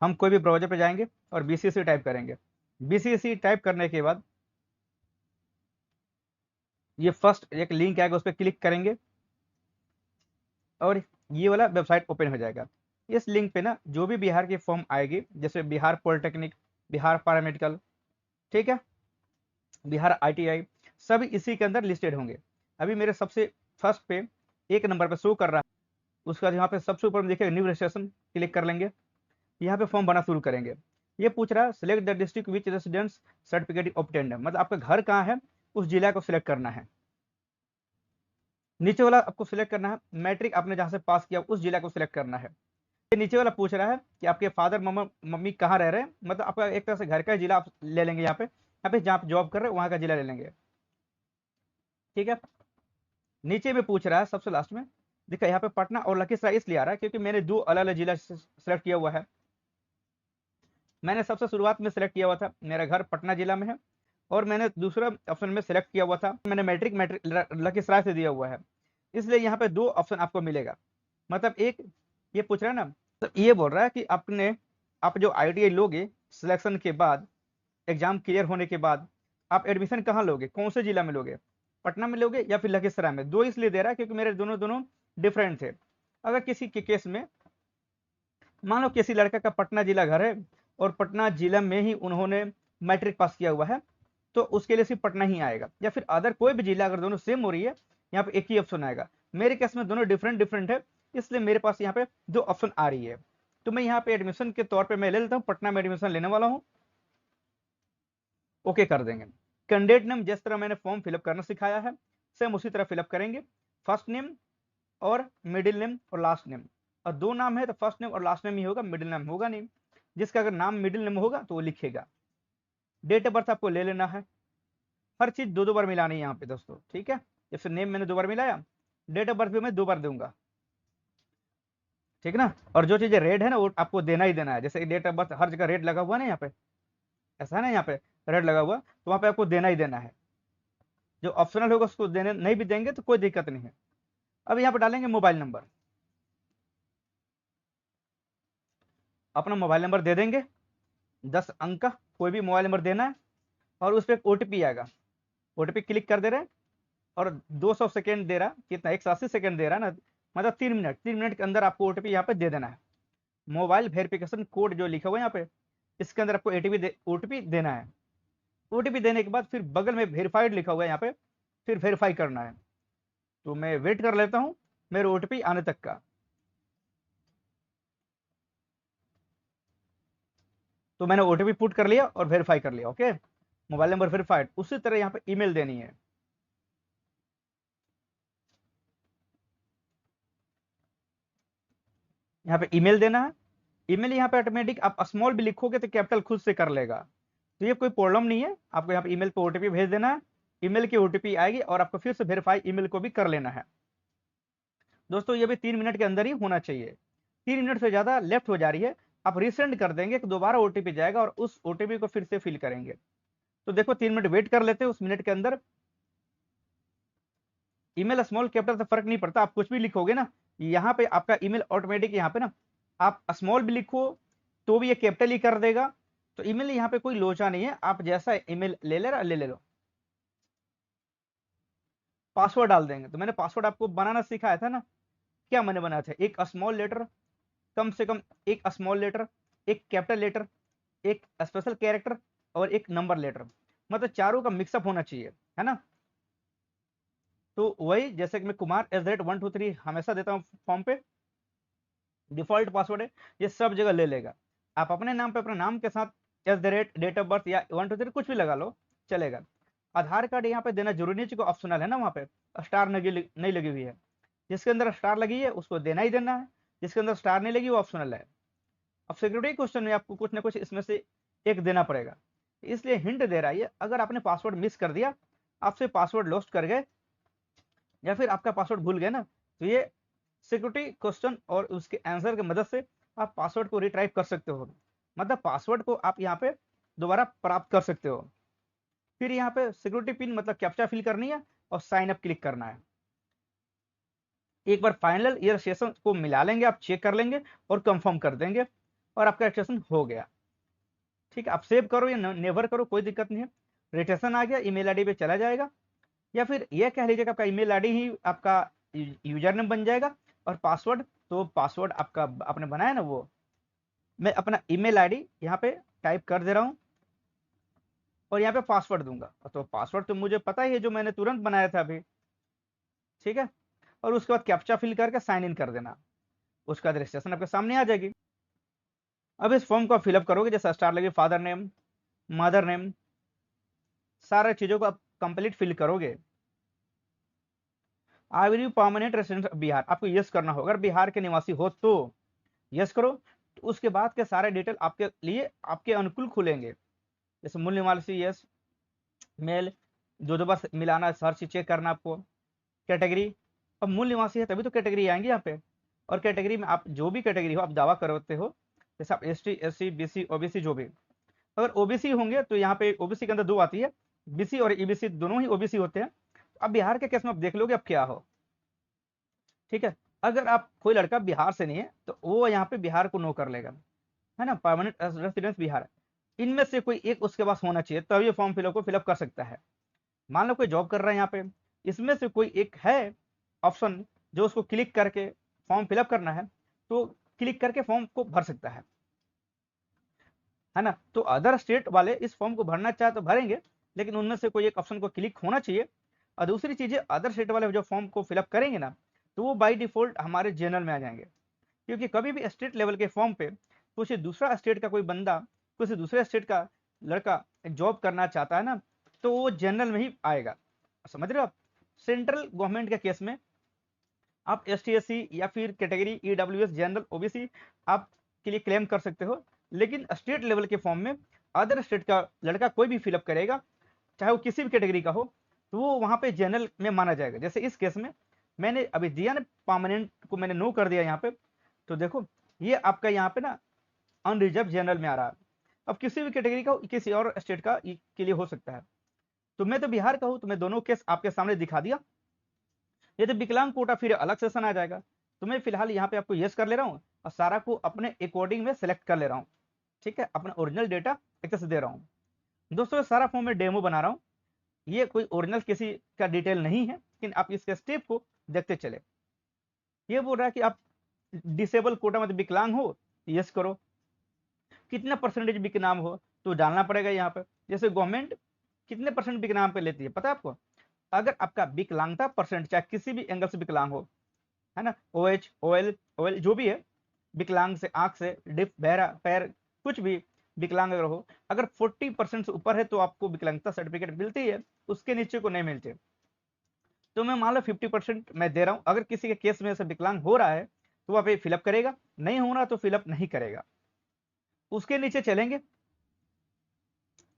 हम कोई भी ब्राउजर पे जाएंगे और बीसीएसई टाइप करेंगे। बीसीएसई टाइप करने के बाद ये फर्स्ट एक लिंक आएगा, उस पर क्लिक करेंगे और ये वाला वेबसाइट ओपन हो जाएगा। इस लिंक पे ना जो भी बिहार की फॉर्म आएगी, जैसे बिहार पॉलिटेक्निक, बिहार पैरामेडिकल, ठीक है, बिहार आईटीआई, सभी इसी के अंदर लिस्टेड होंगे। अभी मेरे सबसे फर्स्ट पे 1 नंबर पे शो कर रहा है। उसके बाद यहाँ पे सबसे ऊपर में देखिए न्यू रजिस्ट्रेशन, क्लिक कर लेंगे। यहाँ पे फॉर्म भरना शुरू करेंगे। ये पूछ रहा है select the district which residence certificate obtained, मतलब आपका घर कहाँ है, उस जिला को सिलेक्ट करना है। नीचे वाला आपको सिलेक्ट करना है मैट्रिक आपने जहां से पास किया उस जिला को सिलेक्ट करना है। ये नीचे वाला पूछ रहा है कि आपके फादर मम्मी कहाँ रह रहे हैं, मतलब आपका एक तरह से घर का जिला आप ले लेंगे। यहाँ पे जहाँ आप जॉब कर रहे हैं वहां का जिला ले लेंगे, ठीक है। नीचे में पूछ रहा है सबसे लास्ट में, देखा यहाँ पे पटना और लखीसराय इसलिए आ रहा है क्योंकि मैंने 2 अलग अलग जिला सेलेक्ट किया हुआ है। मैंने सबसे शुरुआत में सेलेक्ट किया हुआ था मेरा घर पटना जिला में है, और मैंने दूसरा ऑप्शन में सेलेक्ट किया हुआ था मैंने मैट्रिक मैट्रिक लखीसराय से दिया हुआ है। इसलिए यहाँ पे 2 ऑप्शन आपको मिलेगा। मतलब एक ये पूछ रहा है ना, तो ये बोल रहा है कि आप जो आईटीआई लोगे सिलेक्शन के बाद, एग्जाम क्लियर होने के बाद, आप एडमिशन कहाँ लोगे, कौन से जिला में लोगे, पटना में लोगे या फिर लखीसराय में। 2 इसलिए दे रहा है क्योंकि मेरे दोनों दोनों डिफरेंट थे। अगर किसी के केस में मान लो किसी लड़का का पटना जिला घर है और पटना जिला में ही उन्होंने मैट्रिक पास किया हुआ है, तो उसके लिए सिर्फ पटना ही आएगा, या फिर अदर कोई भी जिला अगर दोनों सेम हो रही है यहाँ पे एक ही ऑप्शन आएगा। मेरे केस में दोनों डिफरेंट डिफरेंट है, इसलिए मेरे पास यहाँ पे 2 ऑप्शन आ रही है। तो मैं यहाँ पे एडमिशन के तौर पे मैं ले लेता हूँ, पटना में एडमिशन लेने वाला हूँ। ओके कर देंगे। कैंडिडेट नेम जिस तरह मैंने फॉर्म फिलअप करना सिखाया है सेम उसी तरह फिलअप करेंगे। फर्स्ट नेम और मिडिल नेम और लास्ट नेम, और 2 नाम है तो फर्स्ट नेम और लास्ट नेम ही होगा, मिडिल नेम होगा नहीं। जिसका अगर नाम मिडिल नेम होगा तो वो लिखेगा। डेट ऑफ बर्थ आपको ले लेना है, हर चीज 2 बार मिलानी है यहाँ पे दोस्तों, ठीक है। जैसे नेम मैंने 2 बार मिलाया, डेट ऑफ बर्थ भी मैं 2 बार दूंगा, ठीक ना। और जो चीजें रेड है ना वो आपको देना ही देना है। जैसे डेट ऑफ बर्थ हर जगह रेड लगा हुआ ना, यहाँ पे ऐसा है ना, यहाँ पे रेड लगा हुआ, तो वहां पे आपको देना ही देना है। जो ऑप्शनल होगा उसको देने नहीं भी देंगे तो कोई दिक्कत नहीं है। अब यहाँ पे डालेंगे मोबाइल नंबर, अपना मोबाइल नंबर दे देंगे, 10 अंक का कोई भी मोबाइल नंबर देना है, और उस पर ओटीपी आएगा। ओटीपी क्लिक कर दे रहे हैं, और 200 सेकेंड दे रहा, कितना 180 सेकेंड दे रहा है ना, मतलब 3 मिनट, 3 मिनट के अंदर आपको ओटीपी यहाँ पे दे देना है। मोबाइल वेरिफिकेशन कोड जो लिखा हुआ है यहाँ पे, इसके अंदर आपको ओटीपी देना है। ओटीपी देने के बाद फिर बगल में वेरीफाइड लिखा हुआ है यहाँ पे, फिर वेरीफाई करना है। तो मैं वेट कर लेता हूँ मेरे ओटीपी आने तक का। तो मैंने ओटीपी पुट कर लिया और वेरीफाई कर लिया, ओके। Mobile number verified. उसी तरह यहाँ पे ईमेल देनी है। यहाँ पे ईमेल देना है। ईमेल यहाँ पे ऑटोमेटिक आप स्मॉल भी लिखोगे तो कैपिटल खुद से कर लेगा, तो ये कोई प्रॉब्लम नहीं है। आपको यहाँ पे ईमेल पे ओटीपी भेज देना है, ईमेल की ओटीपी आएगी और आपको फिर से वेरीफाई ईमेल को भी कर लेना है। दोस्तों ये भी 3 मिनट के अंदर ही होना चाहिए। 3 मिनट से ज्यादा लेफ्ट हो जा रही है, आप रिसेंड कर देंगे कि दोबारा ओटीपी जाएगा और उस ओटीपी को फिर से फिल करेंगे। तो देखो 3 मिनट वेट कर लेते हैं, उस मिनट के अंदर ईमेल स्मॉल कैपिटल से फर्क नहीं पड़ता, आप कुछ भी लिखोगे ना यहाँ पे आपका ईमेल ऑटोमेटिक यहाँ पे ना, आप स्मॉल भी लिखो तो भी ये कैपिटल ही कर देगा। तो ईमेल यहाँ पे कोई लोचा नहीं है, आप जैसा ईमेल ले लो। पासवर्ड डाल देंगे, तो मैंने पासवर्ड आपको बनाना सिखाया था ना, क्या मैंने बनाया था, एक स्मॉल लेटर, कम से कम एक स्मॉल लेटर, एक कैपिटल लेटर, एक स्पेशल कैरेक्टर और एक नंबर लेटर, मतलब चारों का मिक्सअप होना चाहिए, है ना। तो वही जैसे कि मैं कुमार@123 हमेशा देता हूँ फॉर्म पे, डिफॉल्ट पासवर्ड है, ये सब जगह ले लेगा। आप अपने नाम पे अपने नाम के साथ @, डेट ऑफ बर्थ या 123 कुछ भी लगा लो, चलेगा। आधार कार्ड यहाँ पे देना जरूरी नहीं, क्योंकि ऑप्शनल है ना, वहाँ पे स्टार नहीं लगी हुई है। जिसके अंदर स्टार लगी है उसको देना ही देना है, जिसके अंदर स्टार नहीं लगी वो ऑप्शनल है। अब सिक्योरिटी क्वेश्चन में आपको कुछ ना कुछ इसमें से एक देना पड़ेगा, इसलिए हिंट दे रहा है ये। अगर आपने पासवर्ड मिस कर दिया, आपसे पासवर्ड लॉस्ट कर गए या फिर आपका पासवर्ड भूल गए ना, तो ये सिक्योरिटी क्वेश्चन और उसके आंसर की मदद से आप पासवर्ड को रिट्राइव कर सकते हो, मतलब पासवर्ड को आप यहाँ पे दोबारा प्राप्त कर सकते हो। फिर यहाँ पे सिक्योरिटी पिन मतलब कैप्चा फिल करनी है और साइन अप क्लिक करना है। एक बार फाइनल ईयर सेशन को मिला लेंगे, आप चेक कर लेंगे और कंफर्म कर देंगे। और आपका रजिस्ट्रेशन हो गया। ठीक है, आप सेव करो या नेवर करो, कोई दिक्कत नहीं है। रजिस्ट्रेशन आ गया, ईमेल आईडी पे चला जाएगा, या फिर यह कह लीजिएगा आपका ईमेल आईडी ही आपका यूजर नेम बन जाएगा, और पासवर्ड तो पासवर्ड आपका आपने बनाया ना वो, मैं अपना ईमेल आईडी यहाँ पे टाइप कर दे रहा हूँ और यहाँ पे पासवर्ड दूंगा। तो पासवर्ड तो मुझे पता ही है, जो मैंने तुरंत बनाया था अभी। ठीक है, और उसके बाद कैप्चा फिल करके साइन इन कर देना, उसका रजिस्ट्रेशन आपके सामने आ जाएगी। अब इस फॉर्म को आप फिलअप करोगे, जैसे स्टार लगे, फादर नेम, मदर नेम, सारे चीजों को आप कंप्लीट फिल करोगे। Are you permanent resident Bihar, आपको यस करना होगा। अगर बिहार के निवासी हो तो यस करो, तो उसके बाद के सारे डिटेल आपके लिए आपके अनुकूल खुलेंगे, जैसे मूल निवासी यस, मेल, जो बस मिलाना, सर्च चेक करना आपको, कैटेगरी। अब मूल निवासी है तभी तो कैटेगरी आएंगे यहाँ पे, और कैटेगरी में आप जो भी कैटेगरी हो आप दावा करते हो, जैसे आप S T, S C, B C, OBC, जो भी। अगर ओबीसी होंगे तो यहाँ पे ओबीसी के अंदर दो आती है, बीसी और ईबीसी, दोनों ही ओबीसी होते हैं। अब बिहार के केस में आप देख लोगे आप क्या हो। ठीक है, अगर आप कोई लड़का बिहार से नहीं है तो वो यहाँ पे बिहार को नो कर लेगा, है ना, परमानेंट रेसिडेंस बिहार। इनमें से कोई एक उसके पास होना चाहिए, तब ये फॉर्म फिलअप को फिलअप कर सकता है। मान लो कोई जॉब कर रहा है यहाँ पे, इसमें से कोई एक है ऑप्शन जो उसको क्लिक करके फॉर्म फिलअप करना है, तो क्लिक करके फॉर्म को भर सकता है ना। तो अदर स्टेट वाले इस फॉर्म को भरना चाहे तो भरेंगे, लेकिन उनमें से कोई एक ऑप्शन को क्लिक होना चाहिए। और दूसरी चीज है, अदर स्टेट वाले जो फॉर्म को फिलअप करेंगे ना, तो वो बाई डिफॉल्ट हमारे जनरल में आ जाएंगे, क्योंकि कभी भी स्टेट लेवल के फॉर्म पे कुछ दूसरा स्टेट का कोई बंदा, कुछ दूसरे स्टेट का लड़का जॉब करना चाहता है ना, तो वो जनरल में ही आएगा। समझ रहे हो आप। सेंट्रल गवर्नमेंट के केस में आप एस टी, एस सी या फिर कैटेगरी ईडब्ल्यूएस, जनरल, ओबीसी आप के लिए क्लेम कर सकते हो, लेकिन स्टेट लेवल के फॉर्म में अदर स्टेट का लड़का कोई भी फिलअप करेगा, चाहे वो किसी भी कैटेगरी का हो, तो वो वहां पे जनरल में माना जाएगा। जैसे इस केस में मैंने अभी दिया ना, परमानेंट को मैंने नो कर दिया यहाँ पे, तो देखो ये आपका यहाँ पे ना अनरिजर्व जनरल में आ रहा है। अब किसी भी कैटेगरी का किसी और स्टेट का के लिए हो सकता है। तो मैं तो बिहार का हूं, तो मैं दोनों केस आपके सामने दिखा दिया। यदि विकलांग कोटा फिर अलग सेशन आ जाएगा, तो मैं फिलहाल यहाँ पे आपको यस कर ले रहा हूँ, और सारा को अपने अकॉर्डिंग में सेलेक्ट कर ले रहा हूँ। ठीक है, अपना ओरिजिनल डेटा एक तरह से दे रहा हूँ। दोस्तों ये सारा फॉर्म में डेमो बना रहा हूँ, ये कोई ओरिजिनल किसी का डिटेल नहीं है, लेकिन आप इसके स्टेप को देखते चले। ये बोल रहा है कि आप डिसेबल कोटा में विकलांग हो, यस करो। कितना परसेंटेज विकलांग हो तो डालना पड़ेगा यहाँ पे। जैसे गवर्नमेंट कितने परसेंट विकलांग पे लेती है पता है आपको। अगर आपका विकलांगता परसेंट चाहे किसी भी एंगल से विकलांग हो, है ना, ओ एच, ओ एल, जो भी है, विकलांग से आंख से, डिफ, बहरा, पैर, कुछ भी विकलांग अगर हो, अगर 40% से ऊपर है तो आपको विकलांगता सर्टिफिकेट मिलती है, उसके नीचे को नहीं मिलते। तो मैं मान लो 50% मैं दे रहा हूं। अगर किसी के केस में से विकलांग हो रहा है तो वहां पे फिलअप करेगा, नहीं हो रहा तो फिलअप नहीं करेगा। उसके नीचे चलेंगे,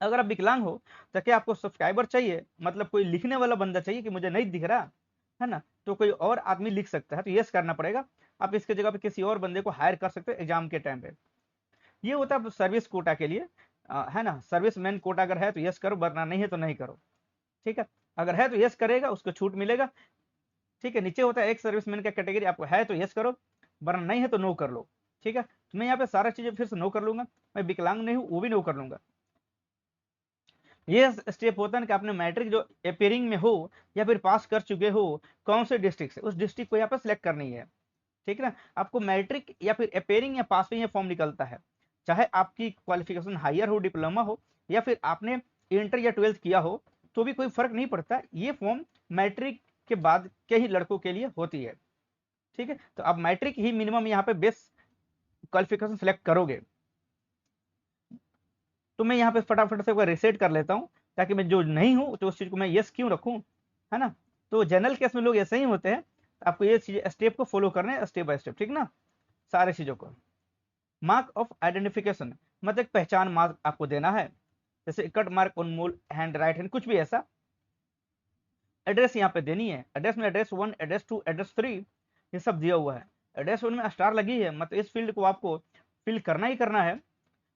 अगर आप विकलांग हो तो क्या आपको सब्सक्राइबर चाहिए, मतलब कोई लिखने वाला बंदा चाहिए कि मुझे नहीं दिख रहा, है ना, तो कोई और आदमी लिख सकता है, तो यस करना पड़ेगा। आप इसके जगह पे किसी और बंदे को हायर कर सकते हो एग्जाम के टाइम पे। ये होता है सर्विस कोटा के लिए, है ना। सर्विस मैन कोटा अगर है तो यस करो, वरना नहीं है तो नहीं करो। ठीक है, अगर है तो यस करेगा, उसको छूट मिलेगा। ठीक है, नीचे होता है एक सर्विसमैन का कैटेगरी, आपको है तो यस करो, वरना नहीं है तो नो कर लो। ठीक है, तो मैं यहाँ पे सारा चीजें फिर से नो कर लूंगा। मैं विकलांग नहीं हूँ वो भी नो कर लूंगा। ये स्टेप होता है ना कि आपने मैट्रिक जो अपेयरिंग में हो या फिर पास कर चुके हो, कौन से डिस्ट्रिक्ट से, उस डिस्ट्रिक्ट को यहाँ पे सिलेक्ट करनी है। ठीक है ना, आपको मैट्रिक या फिर अपेयरिंग या पास में ये फॉर्म निकलता है, चाहे आपकी क्वालिफिकेशन हायर हो, डिप्लोमा हो, या फिर आपने इंटर या ट्वेल्थ किया हो, तो भी कोई फर्क नहीं पड़ता। ये फॉर्म मैट्रिक के बाद के ही लड़कों के लिए होती है। ठीक है, तो आप मैट्रिक ही मिनिमम यहाँ पे बेस क्वालिफिकेशन सेलेक्ट करोगे। तो मैं यहाँ पे फटाफट से रिसेट कर लेता हूँ, ताकि मैं जो नहीं हूँ तो उस चीज को मैं यस क्यों रखूँ, है ना। तो जनरल केस में लोग ऐसे ही होते हैं, तो आपको ये चीज स्टेप को फॉलो करना है, स्टेप बाय स्टेप, ठीक ना, सारे चीजों को। मार्क ऑफ आइडेंटिफिकेशन, मतलब एक पहचान मार्क आपको देना है, जैसे कट मार्क ऑन मूल हैंड, राइट हैंड, कुछ भी ऐसा। एड्रेस यहाँ पे देनी है, एड्रेस में एड्रेस 1, एड्रेस 2, एड्रेस 3, ये सब दिया हुआ है। एड्रेस 1 में स्टार लगी है, मतलब इस फील्ड को आपको फिल करना ही करना है।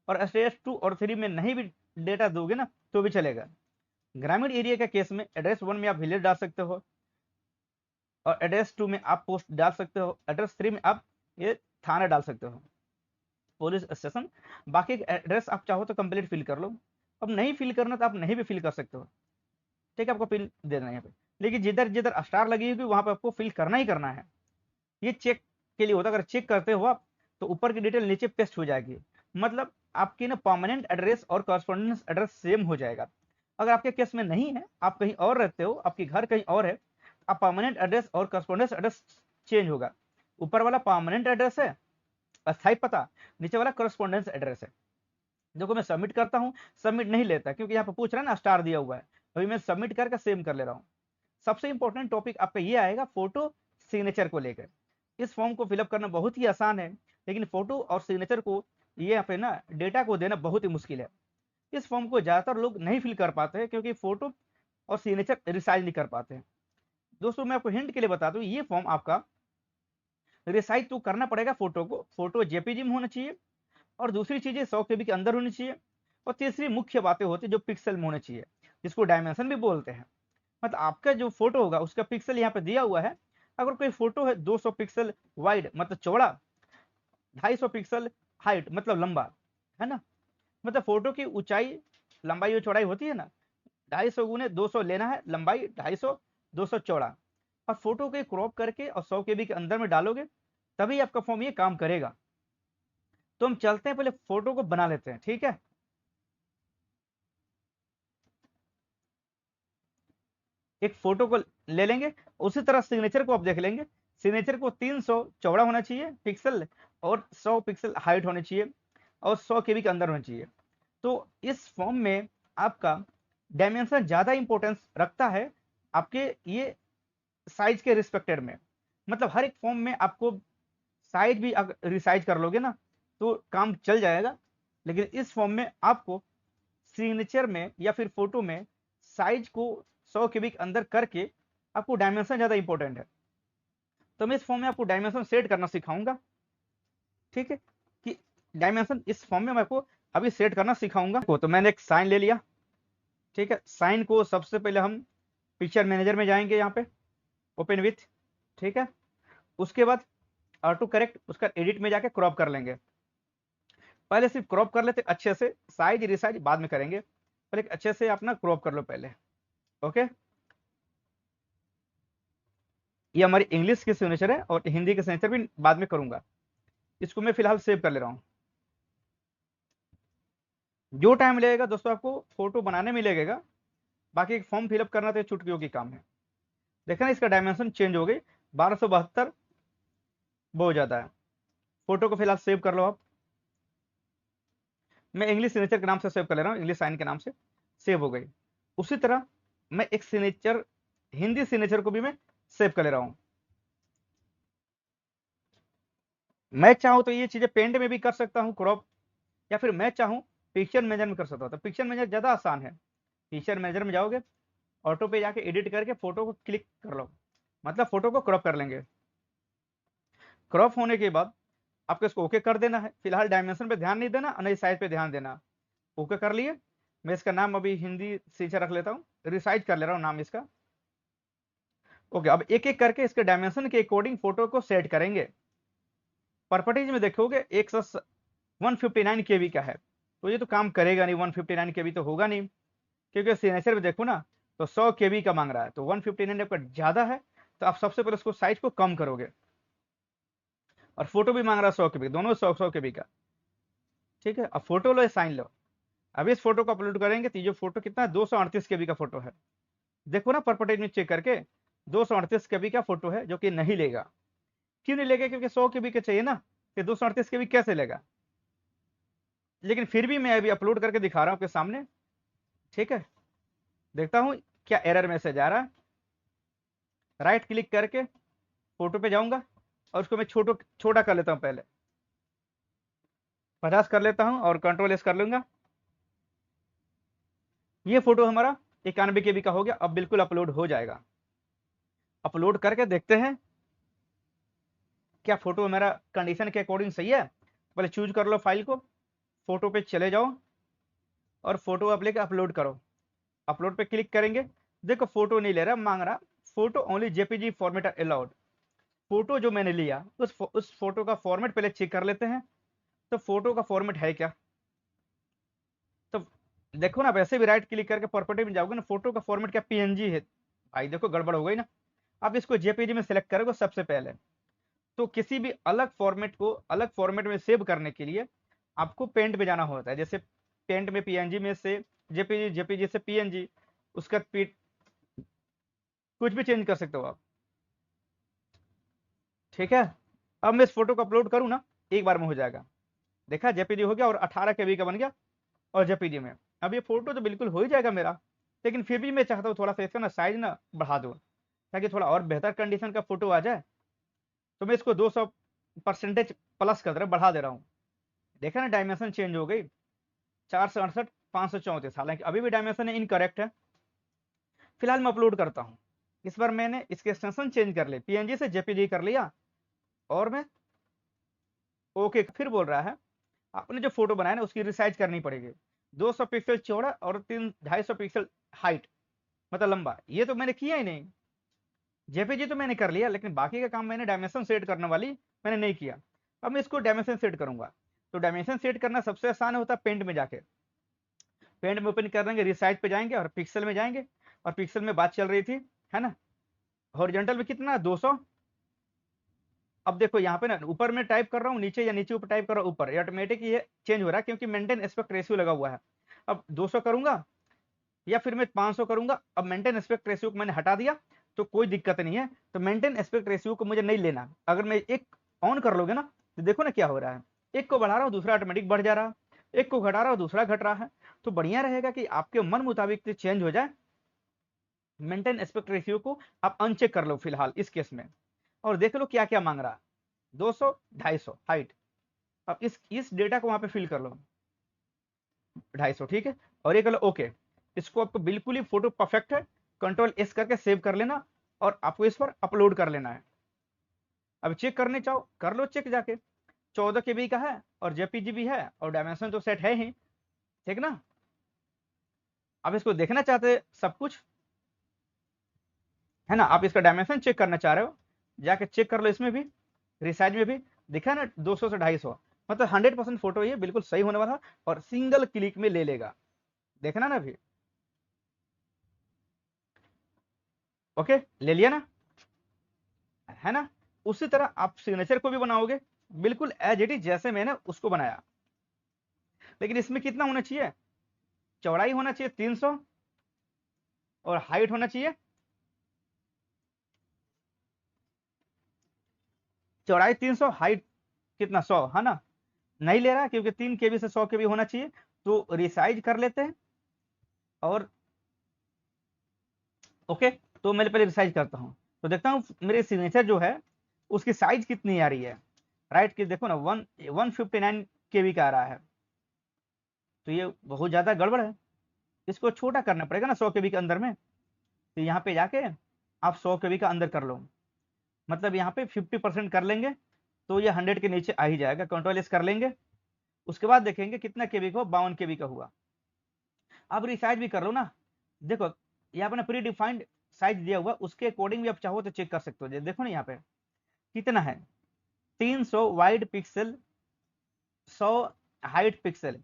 और एड्रेस 2 और 3 में नहीं भी डेटा दोगे ना तो भी चलेगा। ग्रामीण एरिया के केस में एड्रेस 1 में आप विलेज डाल सकते हो, और एड्रेस 2 में आप पोस्ट डाल सकते हो, एड्रेस 3 में आप ये थाना डाल सकते हो। Police station. बाकी एड्रेस आप चाहो तो कंप्लीट फिल कर लो, अब नहीं फिल करना तो आप नहीं भी फिल कर सकते हो, ठीक है, आपको फिल देना है यहाँ पे। लेकिन जिधर जिधर स्टार लगी होगी वहां पे आपको फिल करना ही करना है। ये चेक के लिए होता है, अगर चेक करते हो आप तो ऊपर की डिटेल नीचे पेस्ट हो जाएगी, मतलब आपकी ना परमानेंट एड्रेस और कॉरेस्पॉन्डेंस एड्रेस सेम हो जाएगा। अगर आपके केस में नहीं है, आप कहीं और रहते हो, आपकी घर कहीं और है, आप परमानेंट एड्रेस और कॉरेस्पॉन्डेंस एड्रेस चेंज होगा। ऊपर वाला परमानेंट एड्रेस है, अस्थायी पता, नीचे वाला कॉरेस्पॉन्डेंस एड्रेस है। देखो मैं सबमिट करता हूँ, सबमिट नहीं लेता क्योंकि यहाँ पे पूछ रहा है ना स्टार दिया हुआ है, अभी मैं सबमिट करके सेव कर ले रहा हूँ। सबसे इंपॉर्टेंट टॉपिक आपका ये आएगा फोटो सिग्नेचर को लेकर। इस फॉर्म को फिलअप करना बहुत ही आसान है, लेकिन फोटो और सिग्नेचर को ये यहाँ पे ना डेटा को देना बहुत ही मुश्किल है। इस फॉर्म को ज्यादातर लोग नहीं फिल कर पाते हैं क्योंकि फोटो और सिग्नेचर रिसाइज नहीं कर पाते हैं। दोस्तों मैं आपको हिंट के लिए बता दूं, ये फॉर्म आपका रिसाइज तो करना पड़ेगा फोटो को, फोटो जेपीजी में होना चाहिए, और दूसरी चीजें 100 केबी के अंदर होनी चाहिए, और तीसरी मुख्य बातें होती है जो पिक्सल में होने चाहिए, जिसको डायमेंशन भी बोलते हैं। मतलब आपका जो फोटो होगा उसका पिक्सल यहाँ पे दिया हुआ है। अगर कोई फोटो है 200 पिक्सल वाइड मतलब चौड़ा, 250 पिक्सल हाइट मतलब लंबा, है ना, मतलब फोटो की ऊंचाई लंबाई और चौड़ाई होती है ना, 250 गुने 200 लेना है, लंबाई 250, 200 चौड़ा, और फोटो को क्रॉप करके और 100 केबी के अंदर में डालोगे तभी आपका फॉर्म ये काम करेगा। तो हम चलते हैं, पहले फोटो को बना लेते हैं, ठीक है। एक फोटो को ले लेंगे, उसी तरह सिग्नेचर को आप देख लेंगे। सिग्नेचर को 300 चौड़ा होना चाहिए पिक्सल, और 100 पिक्सल हाइट होनी चाहिए, और 100 केबी के अंदर होना चाहिए। तो इस फॉर्म में आपका डायमेंशन ज्यादा इंपॉर्टेंस रखता है आपके ये साइज के रिस्पेक्टेड में। मतलब हर एक फॉर्म में आपको साइज भी अगर रिसाइज कर लोगे ना तो काम चल जाएगा, लेकिन इस फॉर्म में आपको सिग्नेचर में या फिर फोटो में साइज को 100 केबी के अंदर करके आपको डायमेंशन ज्यादा इंपॉर्टेंट है। तो मैं इस फॉर्म में आपको डायमेंशन सेट करना सिखाऊंगा, ठीक है, कि डायमेंशन इस फॉर्म में मैं आपको अभी सेट करना सिखाऊंगा। तो मैंने एक साइन ले लिया, ठीक है, साइन को सबसे पहले हम पिक्चर मैनेजर में जाएंगे, यहाँ पे ओपन विथ, ठीक है, उसके बाद ऑटो करेक्ट उसका एडिट में जाके क्रॉप कर लेंगे। पहले सिर्फ क्रॉप कर लेते अच्छे से, साइज रिसाइज बाद में करेंगे, पहले अच्छे से अपना क्रॉप कर लो पहले। ओके, ये हमारी इंग्लिश की सिग्नेचर है और हिंदी की सिग्नेचर भी बाद में करूंगा। इसको मैं फिलहाल सेव कर ले रहा हूँ। जो टाइम लगेगा दोस्तों आपको फोटो बनाने में लगेगा, बाकी एक फॉर्म फिलअप करना तो चुटकियों की काम है। देखा ना, इसका डायमेंशन चेंज हो गई, 1272 बहुत ज्यादा है। फोटो को फिलहाल सेव कर लो आप। मैं इंग्लिश सिग्नेचर के नाम से सेव कर ले रहा हूँ, इंग्लिश साइन के नाम से सेव हो गई। उसी तरह मैं एक सिग्नेचर हिंदी सिग्नेचर को भी मैं सेव कर ले रहा हूँ। मैं चाहूँ तो ये चीजें पेंट में भी कर सकता हूँ क्रॉप, या फिर मैं चाहूँ पिक्चर मैनेजर में कर सकता हूँ। तो पिक्चर मैनेजर ज्यादा आसान है। पिक्चर मैनेजर में जाओगे, ऑटो पे जाके एडिट करके फोटो को क्लिक कर लो, मतलब फोटो को क्रॉप कर लेंगे। क्रॉप होने के बाद आपको इसको ओके कर देना है। फिलहाल डायमेंशन पे ध्यान नहीं देना, नहीं साइज पे ध्यान देना। ओके कर लिए। मैं इसका नाम अभी हिंदी से रख लेता हूँ, रिसाइज कर ले रहा हूँ नाम इसका। ओके, अब एक एक करके इसके डायमेंशन के अकॉर्डिंग फोटो को सेट करेंगे। प्रॉपर्टीज में देखोगे 159 केबी का है, तो ये तो काम करेगा नहीं, 159 केबी तो होगा नहीं, क्योंकि सिग्नेचर में देखो ना तो 100 केबी का मांग रहा है, तो 159 आपका ज्यादा है, तो आप सबसे पहले उसको साइज को कम करोगे। और फोटो भी मांग रहा है 100 केबी, दोनों 100 केबी का, ठीक है। अब फोटो लो, साइन लो। अब इस फोटो को अपलोड करेंगे तो ये फोटो कितना है, 238 केबी का फोटो है। देखो ना प्रॉपर्टीज में चेक करके 238 केबी का फोटो है, जो कि नहीं लेगा। क्यों नहीं लेगा, क्योंकि 100 केबी का चाहिए ना, कि 238 केबी कैसे लेगा। लेकिन फिर भी मैं अभी अपलोड करके दिखा रहा हूं आपके सामने, ठीक है। देखता हूं क्या एरर मैसेज आ रहा है। राइट क्लिक करके फोटो पे जाऊंगा और उसको मैं छोटा कर लेता हूं, पहले 50 कर लेता हूं और कंट्रोल एस कर लूंगा। ये फोटो हमारा 91 केबी का हो गया। अब बिल्कुल अपलोड हो जाएगा। अपलोड करके देखते हैं क्या फोटो मेरा कंडीशन के अकॉर्डिंग सही है। पहले चूज कर लो फाइल को, फोटो पे चले जाओ और फोटो आप लेके अपलोड करो। अपलोड पे क्लिक करेंगे, देखो फोटो नहीं ले रहा, मांग रहा photo only JPG format allowed. Photo जो मैंने लिया उस फोटो का फॉर्मेट पहले चेक कर लेते हैं। तो फोटो का फॉर्मेट है क्या? तो देखो ना, वैसे भी राइट क्लिक करके प्रॉपर्टी में जाओगे ना, फोटो का फॉर्मेट क्या पीएनजी है? भाई देखो गड़बड़ हो गई ना। आप इसको जेपीजी में सिलेक्ट करोगे सबसे पहले। तो किसी भी अलग फॉर्मेट को अलग फॉर्मेट में सेव करने के लिए आपको पेंट में जाना होता है। जैसे पेंट में पीएनजी में से जेपीजी, जेपीजी से पीएनजी, उसका कुछ भी चेंज कर सकते हो आप। ठीक है, अब मैं इस फोटो को अपलोड करूँ ना, एक बार में हो जाएगा। देखा, जेपीजी हो गया और 18 केबी का बन गया और जेपीजी में। अब ये फोटो तो बिल्कुल हो ही जाएगा मेरा, लेकिन फिर भी मैं चाहता हूँ थोड़ा सा इसका ना साइज ना बढ़ा दो, ताकि थोड़ा और बेहतर कंडीशन का फोटो आ जाए। तो मैं इसको 200% प्लस कर दे रहा हूँ, बढ़ा दे रहा हूँ। देखा ना, डायमेंशन चेंज हो गई, 468 534। हालांकि अभी भी डायमेंशन इनकरेक्ट है। फिलहाल मैं अपलोड करता हूँ। इस बार मैंने इसके एक्सटेंशन चेंज कर लिए, पीएनजी से जेपीजी कर लिया, और मैं ओके फिर बोल रहा है आपने जो फोटो बनाया ना उसकी रिसाइज करनी पड़ेगी। 200 पिक्सल चौड़ा और 250 पिक्सल हाइट, मतलब लंबा। ये तो मैंने किया ही नहीं। जेपीजी तो मैंने कर लिया, लेकिन बाकी का काम मैंने डायमेंशन सेट करने वाली मैंने नहीं किया। अब मैं इसको डायमेंशन सेट करूंगा। तो डायमेंशन सेट करना सबसे आसान होता है पेंट में जाके। पेंट में ओपन कर देंगे, रिसाइज पे जाएंगे और पिक्सल में जाएंगे। और पिक्सल में बात चल रही थी, है ना, हॉरिजॉन्टल में कितना 200। अब देखो यहाँ पे ना ऊपर में टाइप कर रहा हूँ नीचे, या नीचे ऊपर टाइप कर रहा हूँ ऊपर, ऑटोमेटिक ये चेंज हो रहा है क्योंकि मेंटेन एस्पेक्ट रेशियो लगा हुआ है। अब 200 करूंगा या फिर मैं 500 करूंगा। अब मेंटेन एस्पेक्ट रेशियो को मैंने हटा दिया, तो कोई दिक्कत नहीं है। तो मेंटेन एस्पेक्ट रेशियो को मुझे नहीं लेना। अगर मैं एक ऑन कर लोगे ना, तो देखो ना क्या हो रहा है, एक को बढ़ा रहा हूँ दूसरा ऑटोमेटिक बढ़ जा रहा है, एक को घटा रहा हूँ दूसरा घट रहा है। तो बढ़िया रहेगा कि आपके मन मुताबिक चेंज हो जाए। मेंटेन एस्पेक्ट रेशियो को आप अनचेक कर लो फिलहाल इस केस में, और देख लो क्या क्या मांग रहा है। 200 250 हाइट। अब इस डेटा को वहां पे फिल कर लो, 250, ठीक है। और ये कर लो ओके। इसको आपको बिल्कुल ही फोटो परफेक्ट है, कंट्रोल एस करके सेव कर लेना, और आपको इस पर अपलोड कर लेना है। अब चेक करने चाहो कर लो चेक जाके। 14 KB का है और जेपीजी भी है और डायमेंशन तो सेट है ही, ठीक ना। अब इसको देखना चाहते सब कुछ, है ना, आप इसका डायमेंशन चेक करना चाह रहे हो, जाके चेक कर लो। इसमें भी रिसाइज में भी दिखा ना 200 से 250, मतलब 100% फोटो ये बिल्कुल सही होने वाला, और सिंगल क्लिक में ले लेगा। देखना ना अभी, ओके ले लिया ना, है ना। उसी तरह आप सिग्नेचर को भी बनाओगे बिल्कुल एज इट इज जैसे मैंने उसको बनाया। लेकिन इसमें कितना होना चाहिए, चौड़ाई होना चाहिए 300 और हाइट होना चाहिए, चौड़ाई 300 हाइट कितना 100, है ना। नहीं ले रहा है क्योंकि 3 KB से 100 KB होना चाहिए। तो रिसाइज कर लेते हैं, और ओके। तो मैं पहले रिसाइज करता हूँ, तो देखता हूँ मेरे सिग्नेचर जो है उसकी साइज कितनी आ रही है। राइट की देखो ना 159 KB का आ रहा है। तो ये बहुत ज्यादा गड़बड़ है, इसको छोटा करना पड़ेगा ना 100 KB के अंदर में। तो यहाँ पे जाके आप 100 KB का अंदर कर लो, मतलब यहाँ पे 50% कर लेंगे, तो ये 100 के नीचे आ ही जाएगा। कंट्रोल एस कर लेंगे, उसके बाद देखेंगे कितना केबी का हो, 52 KB का हुआ। अब रिसाइज भी कर लो ना, देखो यहाँ पे ना प्री डिफाइंड साइज दिया हुआ, उसके अकॉर्डिंग भी आप चाहो तो चेक कर सकते हो। देखो ना यहाँ पे कितना है, 300 वाइड पिक्सल, 100 हाइट पिक्सल।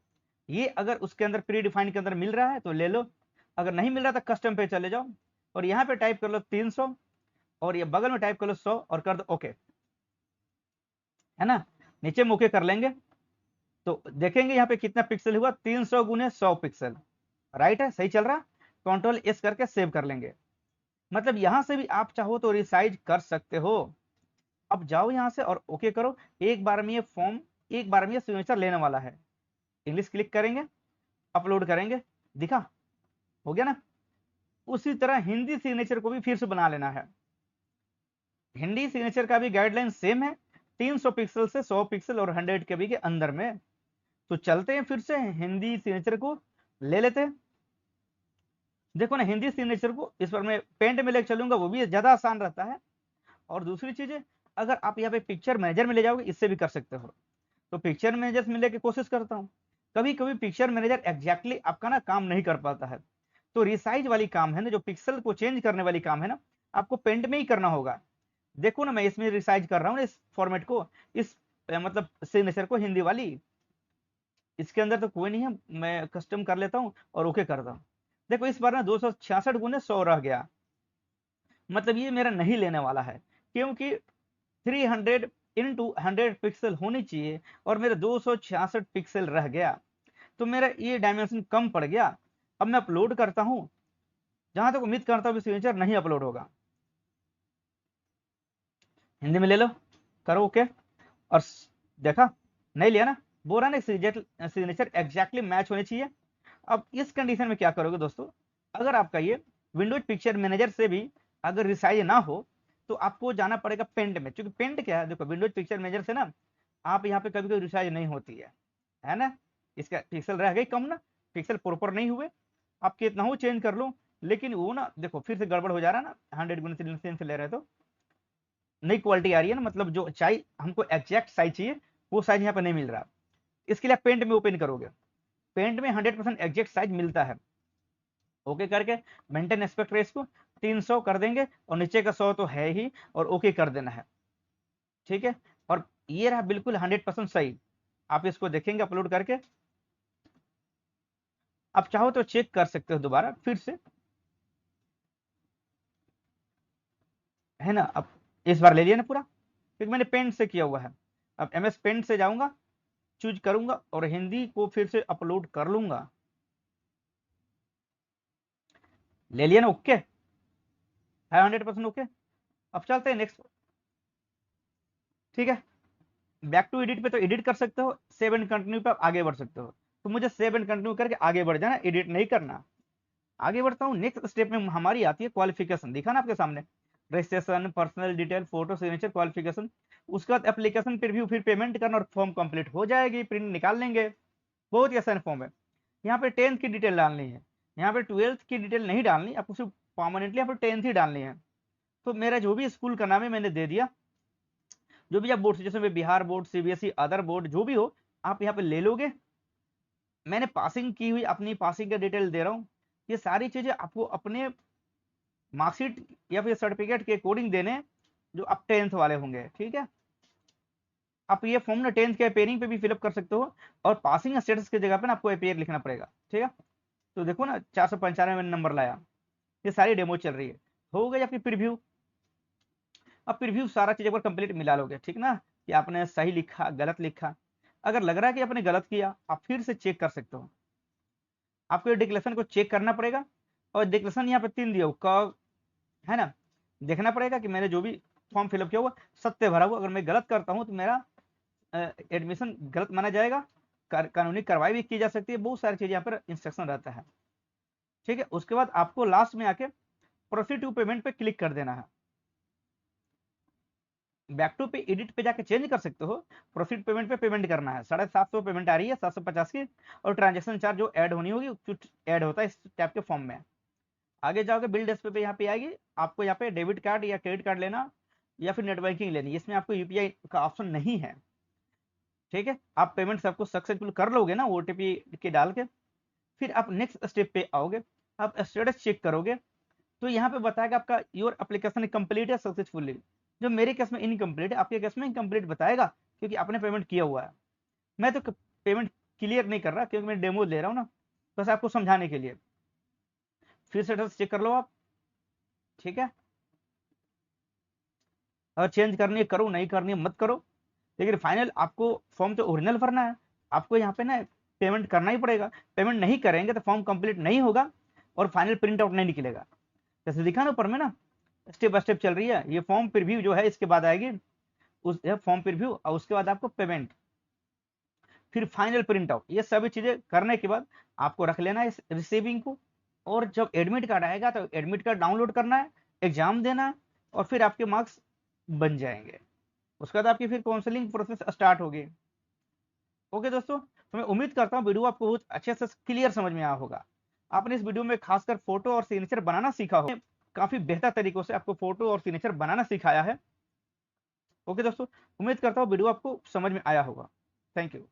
ये अगर उसके अंदर प्री डिफाइंड के अंदर मिल रहा है तो ले लो, अगर नहीं मिल रहा तो कस्टम पे चले जाओ, और यहाँ पे टाइप कर लो 300, और ये बगल में टाइप कर लो 100 और कर दो ओके, है ना। नीचे में ओके कर लेंगे, तो देखेंगे यहाँ पे कितना पिक्सल हुआ, 300 गुने 100 पिक्सल। राइट है, सही चल रहा। कंट्रोल एस करके सेव कर लेंगे। मतलब यहां से भी आप चाहो तो रिसाइज कर सकते हो। अब जाओ यहां से और ओके करो। एक बार में ये फॉर्म, एक बार में ये सिग्नेचर लेने वाला है। इंग्लिश क्लिक करेंगे, अपलोड करेंगे, दिखा, हो गया ना। उसी तरह हिंदी सिग्नेचर को भी फिर से बना लेना है। हिंदी सिग्नेचर का भी गाइडलाइन सेम है, 300 पिक्सल से 100 पिक्सल और 100 KB के अंदर में। तो चलते हैं फिर से हिंदी सिग्नेचर को ले लेते हैं। देखो ना हिंदी सिग्नेचर को इस पर मैं पेंट में लेकर चलूंगा, वो भी ज्यादा आसान रहता है। और दूसरी चीजें, अगर आप यहाँ पे पिक्चर मैनेजर में ले जाओगे इससे भी कर सकते हो। तो पिक्चर मैनेजर में लेके कोशिश करता हूँ। कभी कभी पिक्चर मैनेजर एग्जैक्टली आपका ना काम नहीं कर पाता है, तो रिसाइज वाली काम है ना, जो पिक्सल को चेंज करने वाली काम है ना, आपको पेंट में ही करना होगा। देखो ना मैं इसमें रिसाइज कर रहा हूँ इस फॉर्मेट को, इस मतलब सिग्नेचर को हिंदी वाली। इसके अंदर तो कोई नहीं है, मैं कस्टम कर लेता हूँ और ओके करता हूँ। देखो इस बार ना 266 गुने 100 रह गया, मतलब ये मेरा नहीं लेने वाला है, क्योंकि 300 इंटू 100 पिक्सल होनी चाहिए और मेरे 266 पिक्सल रह गया, तो मेरा ये डायमेंशन कम पड़ गया। अब मैं अपलोड करता हूँ, जहां तक उम्मीद करता हूँ सिग्नेचर नहीं अपलोड होगा। हिंदी में ले लो, करो ओके, और देखा नहीं लिया ना, बोल रहा ना सिग्नेचर एग्जैक्टली मैच होनी चाहिए। अब इस कंडीशन में क्या करोगे दोस्तों, अगर आपका ये विंडोज पिक्चर मैनेजर से भी अगर रिसाइज ना हो तो आपको जाना पड़ेगा पेंट में, क्योंकि पेंट क्या है, देखो विंडोज पिक्चर मैनेजर से ना आप यहाँ पे कभी कभी रिसाइज नहीं होती है ना, इसका पिक्सल रह गई कम ना, पिक्सल प्रॉपर नहीं हुए, आप कितना हो चेंज कर लो, लेकिन वो ना देखो फिर से गड़बड़ हो जा रहा है ना, 100 गुना से ले रहे तो नई क्वालिटी आ रही है ना, मतलब जो चाहिए हमको एग्जैक्ट साइज चाहिए वो साइज यहाँ पे नहीं मिल रहा। इसके लिए पेंट में ओपन करोगे, पेंट में 100% एग्जैक्ट साइज मिलता है। ओके करके मेंटेन एस्पेक्ट रेस को 300 कर देंगे और नीचे का 100 तो है ही, और ओके कर देना है, ठीक है। और ये रहा बिल्कुल 100% सही, आप इसको देखेंगे अपलोड करके, आप चाहो तो चेक कर सकते हो दोबारा फिर से, है ना। अब इस बार ले लिया ना पूरा, क्योंकि मैंने पेंट से किया हुआ है। अब MS पेंट से जाऊंगा, चूज करूंगा और हिंदी को फिर से अपलोड कर लूंगा, ले लिया ना, ओके है, 100% ओके। अब चलते हैं नेक्स्ट, ठीक है। बैक टू एडिट पे तो एडिट कर सकते हो, सेव एंड कंटिन्यू पे आप आगे बढ़ सकते हो, तो मुझे सेव एंड कंटिन्यू करके आगे बढ़ जाना, एडिट नहीं करना। आगे बढ़ता हूँ, नेक्स्ट स्टेप में हमारी आती है क्वालिफिकेशन, दिखा ना आपके सामने, registration, personal detail, photo, signature, qualification. उसके बाद एप्लीकेशन प्रीव्यू, फिर पेमेंट करना और फॉर्म कंप्लीट हो जाएगी, प्रिंट निकाल लेंगे। बहुत ही आसान फॉर्म है। यहाँ पे 10th की डिटेल डालनी है, यहाँ पे 12th की डिटेल नहीं डालनी, आपको सिर्फ परमानेंटली यहाँ पे 10th ही डालनी है। तो मेरा जो भी स्कूल का नाम है मैंने दे दिया, जो भी आप बोर्ड से, जैसे Bihar board, CBSE, other board जो भी हो, आप यहाँ पे ले लोगे। मैंने पासिंग की हुई, अपनी पासिंग का डिटेल दे रहा हूँ। ये सारी चीजें आपको अपने मार्कशीट या फिर सर्टिफिकेट के अकॉर्डिंग देने, जो आप 10th वाले होंगे, ठीक है। आप ये फॉर्म ना 10th के अपेयरिंग पे भी फिलअप कर सकते हो, और पासिंग स्टेटस की जगह पे ना आपको अपेयर लिखना पड़ेगा, ठीक है। तो देखो ना 495 में नंबर लाया, ये सारी डेमो चल रही है। हो गई आपकी प्रीव्यू। अब प्रीव्यू सारा चीज एक बार कंप्लीट मिला लोगे, ठीक ना, कि आपने सही लिखा गलत लिखा। अगर लग रहा है कि आपने गलत किया, आप फिर से चेक कर सकते हो। आपको डिक्लेरेशन को चेक करना पड़ेगा, और डिक्लेरेशन यहाँ पे 3 दिया हो, है ना, देखना पड़ेगा कि मैंने जो भी फॉर्म फिलअप किया हुआ सत्य भरा हुआ। अगर मैं गलत करता हूँ तो मेरा एडमिशन गलत माना जाएगा, कानूनी कार्रवाई भी की जा सकती है, बहुत सारी चीजें यहाँ पर इंस्ट्रक्शन रहता है, ठीक है। उसके बाद आपको लास्ट में आके प्रोसीड टू पेमेंट पे क्लिक कर देना है। बैक टू पे एडिट पे जाके चेंज कर सकते हो, प्रोसीड पेमेंट पे पेमेंट करना है, 750 पेमेंट आ रही है, 750 की, और ट्रांजेक्शन चार्ज जो ऐड होनी होगी कुछ ऐड होता है इस टाइप के फॉर्म में। आगे जाओगे बिल डिस्प्ले पे यहाँ पे आएगी, आपको यहाँ पे डेबिट कार्ड या क्रेडिट कार्ड लेना या फिर नेट बैंकिंग लेनी, इसमें आपको UPI का ऑप्शन नहीं है, ठीक है। आप पेमेंट सबको सक्सेसफुल कर लोगे ना OTP के डाल के, फिर आप नेक्स्ट स्टेप पे आओगे, आप स्टेटस चेक करोगे, तो यहाँ पे बताएगा आपका योर एप्लीकेशन कंप्लीट है सक्सेसफुली। जो मेरे केस में इनकम्प्लीट है, आपके केस में इनकम्प्लीट बताएगा, क्योंकि आपने पेमेंट किया हुआ है। मैं तो पेमेंट क्लियर नहीं कर रहा, क्योंकि मैं डेमो ले रहा हूँ ना, बस आपको समझाने के लिए। फिर स्टेटस चेक कर लो आप, ठीक है। अगर चेंज करनी है करो, नहीं करनी है मत करो, लेकिन फाइनल आपको फॉर्म तो ओरिजिनल भरना है, आपको यहाँ पे ना पेमेंट करना ही पड़ेगा। पेमेंट नहीं करेंगे तो फॉर्म कंप्लीट नहीं होगा और फाइनल प्रिंट आउट नहीं निकलेगा। जैसे दिखा ना ऊपर में ना, स्टेप बाय स्टेप चल रही है। ये फॉर्म प्रीव्यू जो है इसके बाद आएगी, उस फॉर्म प्रीव्यू, और उसके बाद आपको पेमेंट, फिर फाइनल प्रिंट आउट। ये सभी चीजें करने के बाद आपको रख लेना है इस रिसीविंग को, और जब एडमिट कार्ड आएगा तो एडमिट कार्ड डाउनलोड करना है, एग्जाम देना है, और फिर आपके मार्क्स बन जाएंगे। उसके बाद आपकी फिर काउंसलिंग प्रोसेस स्टार्ट होगी। ओके दोस्तों, तो मैं उम्मीद करता हूँ वीडियो आपको बहुत अच्छे से क्लियर समझ में आया होगा। आपने इस वीडियो में खासकर फोटो और सिग्नेचर बनाना सीखा हो, काफी बेहतर तरीकों से आपको फोटो और सिग्नेचर बनाना सिखाया है। ओके दोस्तों, उम्मीद करता हूँ वीडियो आपको समझ में आया होगा। Thank you.